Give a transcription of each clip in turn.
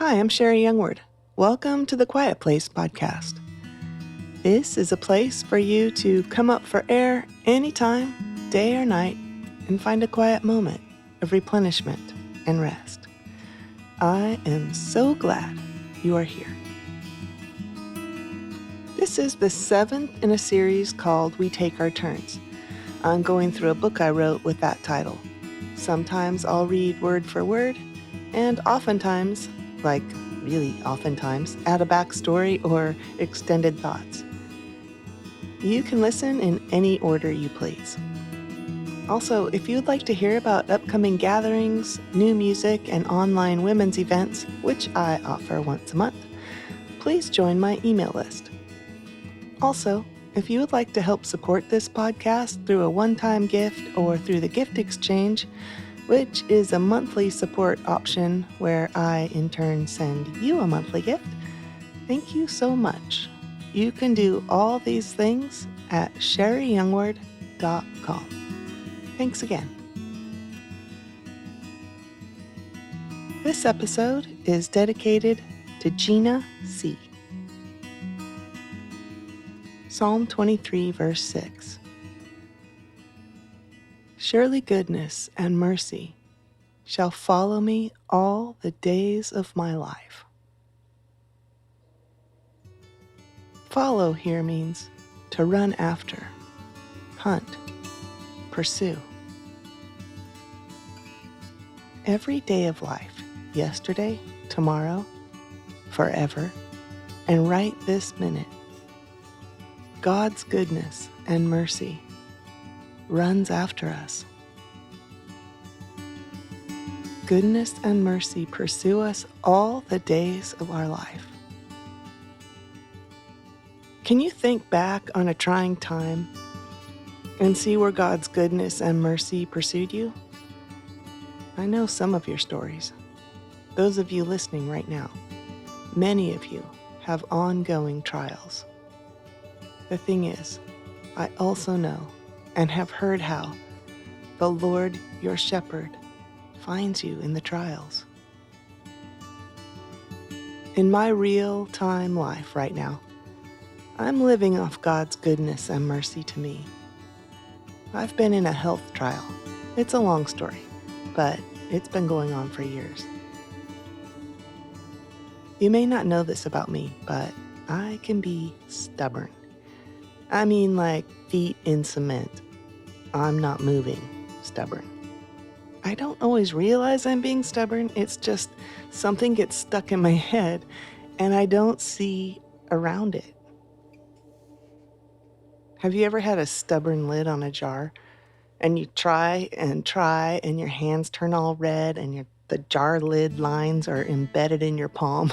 Hi, I'm Sherry Youngward. Welcome to the Quiet Place podcast. This is a place for you to come up for air anytime, day or night, and find a quiet moment of replenishment and rest. I am so glad you are here. This is the 7th in a series called We Take Our Turns. I'm going through a book I wrote with that title. Sometimes I'll read word for word, and oftentimes, add a backstory or extended thoughts. You can listen in any order you please. Also, if you'd like to hear about upcoming gatherings, new music, and online women's events, which I offer once a month, please join my email list. Also, if you would like to help support this podcast through a one-time gift or through the gift exchange, which is a monthly support option where I in turn send you a monthly gift, thank you so much. You can do all these things at sherryyoungward.com. Thanks again. This episode is dedicated to Gina C. Psalm 23, verse 6. Surely goodness and mercy shall follow me all the days of my life. Follow here means to run after, hunt, pursue. Every day of life, yesterday, tomorrow, forever, and right this minute, God's goodness and mercy runs after us. Goodness and mercy pursue us all the days of our life. Can you think back on a trying time and see where God's goodness and mercy pursued you? I know some of your stories. Those of you listening right now, many of you have ongoing trials. The thing is, I also know and have heard how the Lord, your shepherd, finds you in the trials. In my real-time life right now, I'm living off God's goodness and mercy to me. I've been in a health trial. It's a long story, but it's been going on for years. You may not know this about me, but I can be stubborn. I mean like feet in cement. I'm not moving, stubborn. I don't always realize I'm being stubborn. It's just something gets stuck in my head and I don't see around it. Have you ever had a stubborn lid on a jar and you try and your hands turn all red and the jar lid lines are embedded in your palm,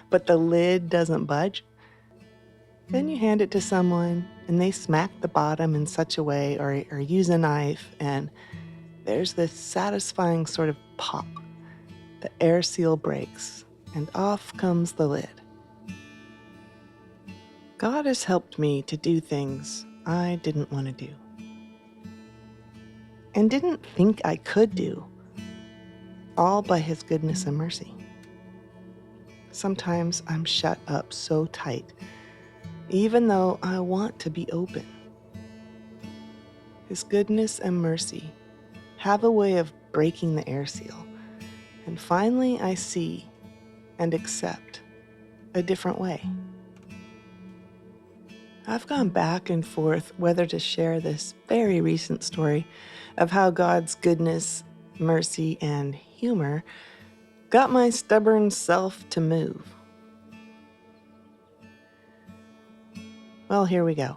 but the lid doesn't budge? Then you hand it to someone and they smack the bottom in such a way or use a knife, and there's this satisfying sort of pop. The air seal breaks and off comes the lid. God has helped me to do things I didn't want to do and didn't think I could do, all by His goodness and mercy. Sometimes I'm shut up so tight, even though I want to be open. His goodness and mercy have a way of breaking the air seal, and finally I see and accept a different way. I've gone back and forth whether to share this very recent story of how God's goodness, mercy, and humor got my stubborn self to move. Well, here we go.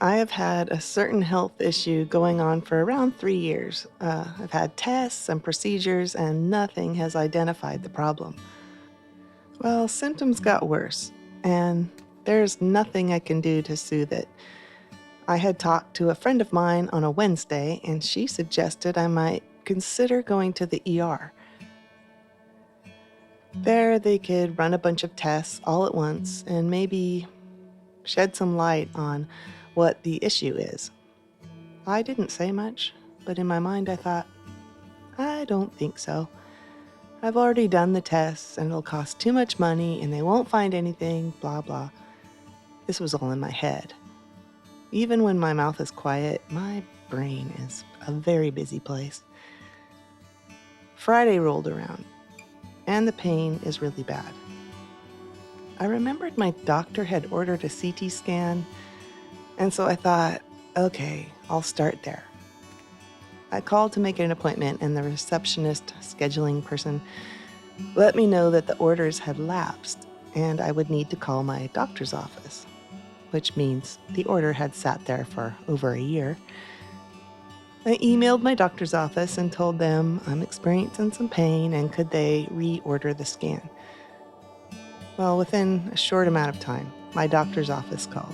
I have had a certain health issue going on for around 3 years. I've had tests and procedures and nothing has identified the problem. Well, symptoms got worse and there's nothing I can do to soothe it. I had talked to a friend of mine on a Wednesday and she suggested I might consider going to the ER. There they could run a bunch of tests all at once and maybe shed some light on what the issue is. I didn't say much, but in my mind I thought, I don't think so. I've already done the tests and it'll cost too much money and they won't find anything, blah, blah. This was all in my head. Even when my mouth is quiet, my brain is a very busy place. Friday rolled around, and the pain is really bad. I remembered my doctor had ordered a CT scan, and so I thought, okay, I'll start there. I called to make an appointment, and the receptionist scheduling person let me know that the orders had lapsed, and I would need to call my doctor's office, which means the order had sat there for over a year. I emailed my doctor's office and told them I'm experiencing some pain and could they reorder the scan. Well, within a short amount of time, my doctor's office called.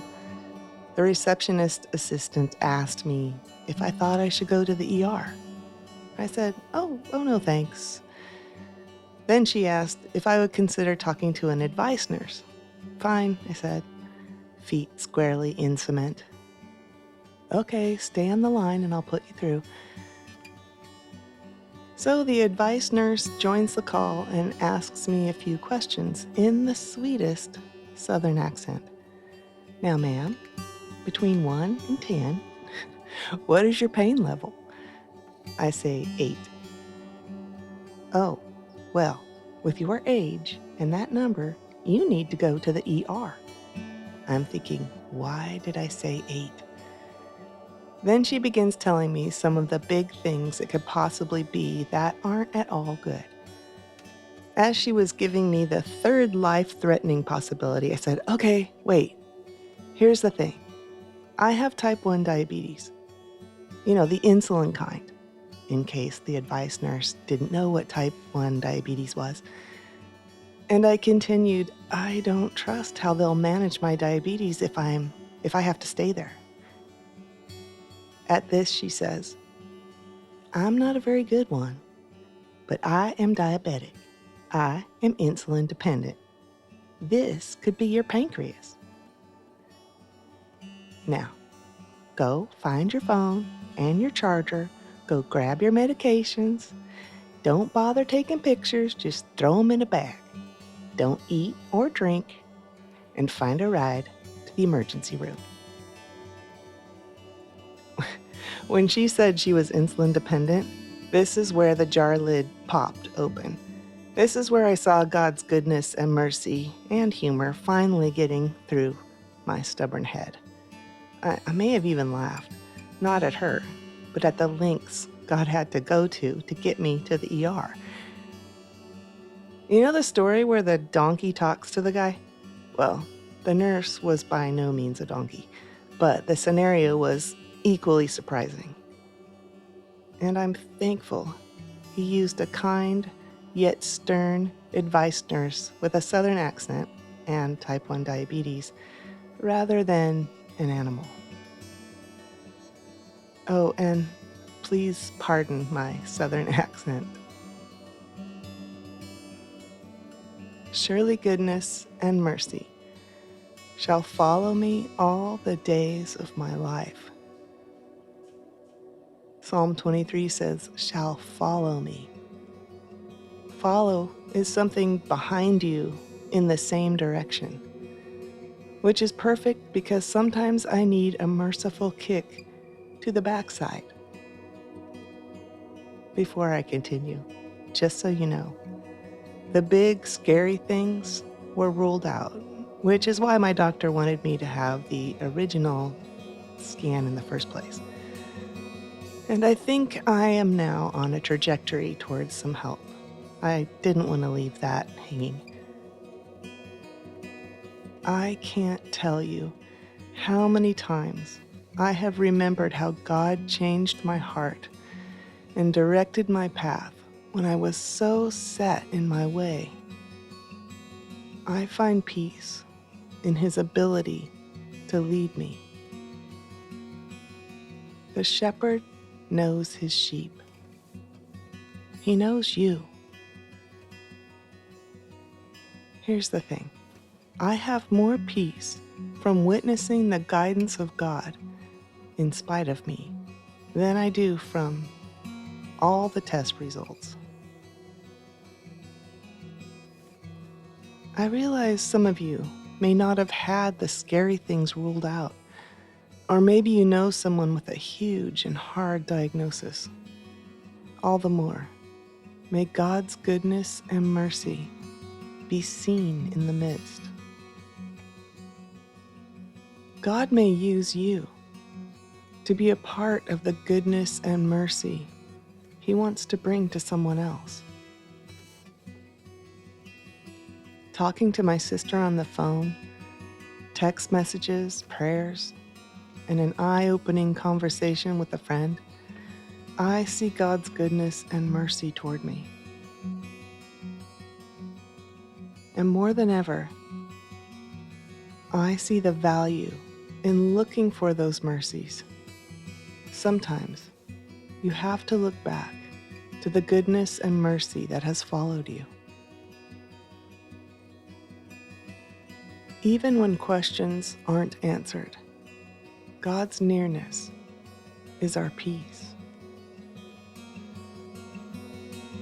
The receptionist assistant asked me if I thought I should go to the ER. I said, oh no thanks. Then she asked if I would consider talking to an advice nurse. Fine, I said, feet squarely in cement. Okay, stay on the line and I'll put you through. So the advice nurse joins the call and asks me a few questions in the sweetest Southern accent. Now, ma'am, between 1 and 10, what is your pain level? I say 8. Oh, well, with your age and that number, you need to go to the ER. I'm thinking, why did I say 8? Then she begins telling me some of the big things it could possibly be that aren't at all good. As she was giving me the third life-threatening possibility, I said, okay, wait, here's the thing. I have type 1 diabetes. You know, the insulin kind, in case the advice nurse didn't know what type 1 diabetes was. And I continued, I don't trust how they'll manage my diabetes if I have to stay there. At this, she says, I'm not a very good one, but I am diabetic. I am insulin dependent. This could be your pancreas. Now, go find your phone and your charger, go grab your medications. Don't bother taking pictures, just throw them in a bag. Don't eat or drink, and find a ride to the emergency room. When she said she was insulin dependent, this is where the jar lid popped open. This is where I saw God's goodness and mercy and humor finally getting through my stubborn head. I may have even laughed, not at her, but at the lengths God had to go to get me to the ER. You know the story where the donkey talks to the guy? Well, the nurse was by no means a donkey, but the scenario was equally surprising. And I'm thankful he used a kind yet stern advice nurse with a Southern accent and type 1 diabetes rather than an animal. Oh, and please pardon my Southern accent. Surely goodness and mercy shall follow me all the days of my life. Psalm 23 says, shall follow me. Follow is something behind you in the same direction, which is perfect because sometimes I need a merciful kick to the backside. Before I continue, just so you know, the big scary things were ruled out, which is why my doctor wanted me to have the original scan in the first place. And I think I am now on a trajectory towards some help. I didn't want to leave that hanging. I can't tell you how many times I have remembered how God changed my heart and directed my path when I was so set in my way. I find peace in His ability to lead me. The shepherd knows his sheep. He knows you. Here's the thing. I have more peace from witnessing the guidance of God in spite of me than I do from all the test results. I realize some of you may not have had the scary things ruled out, or maybe you know someone with a huge and hard diagnosis. All the more, may God's goodness and mercy be seen in the midst. God may use you to be a part of the goodness and mercy He wants to bring to someone else. Talking to my sister on the phone, text messages, prayers, and an eye-opening conversation with a friend, I see God's goodness and mercy toward me. And more than ever, I see the value in looking for those mercies. Sometimes you have to look back to the goodness and mercy that has followed you. Even when questions aren't answered, God's nearness is our peace.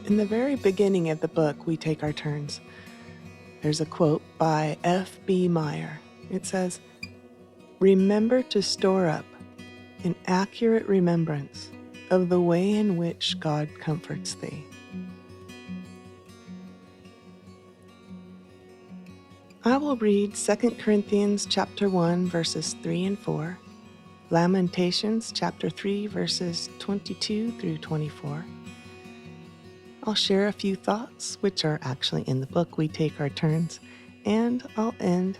In the very beginning of the book, We Take Our Turns, there's a quote by F.B. Meyer. It says, "Remember to store up an accurate remembrance of the way in which God comforts thee." I will read 2 Corinthians chapter 1, verses 3 and 4, Lamentations chapter 3, verses 22 through 24. I'll share a few thoughts, which are actually in the book We Take Our Turns, and I'll end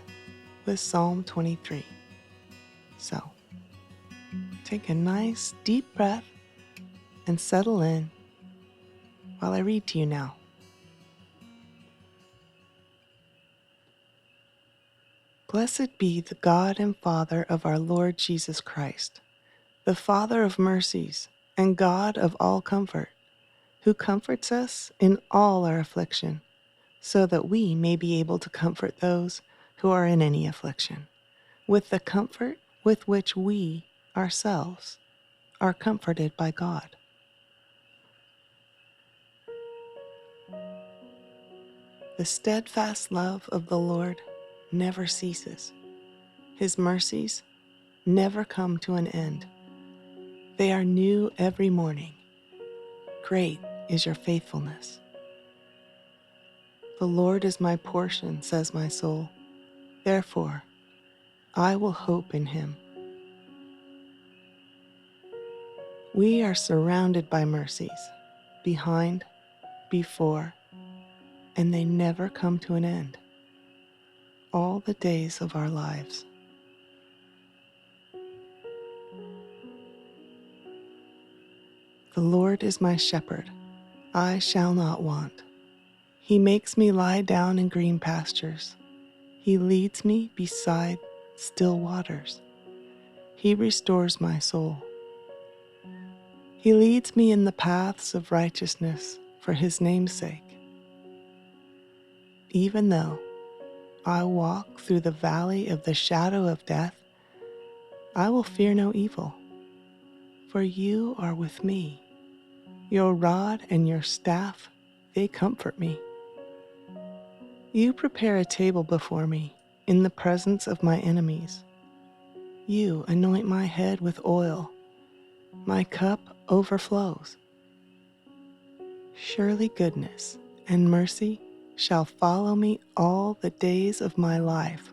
with Psalm 23. So, take a nice deep breath and settle in while I read to you now. Blessed be the God and Father of our Lord Jesus Christ, the Father of mercies and God of all comfort, who comforts us in all our affliction, so that we may be able to comfort those who are in any affliction, with the comfort with which we ourselves are comforted by God. The steadfast love of the Lord never ceases. His mercies never come to an end. They are new every morning. Great is your faithfulness. The Lord is my portion, says my soul. Therefore, I will hope in him. We are surrounded by mercies, behind, before, and they never come to an end, all the days of our lives. The Lord is my shepherd, I shall not want. He makes me lie down in green pastures. He leads me beside still waters. He restores my soul. He leads me in the paths of righteousness for his name's sake. Even though I walk through the valley of the shadow of death, I will fear no evil, for you are with me. Your rod and your staff, they comfort me. You prepare a table before me in the presence of my enemies. You anoint my head with oil. My cup overflows. Surely goodness and mercy shall follow me all the days of my life,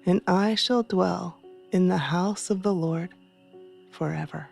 and I shall dwell in the house of the Lord forever.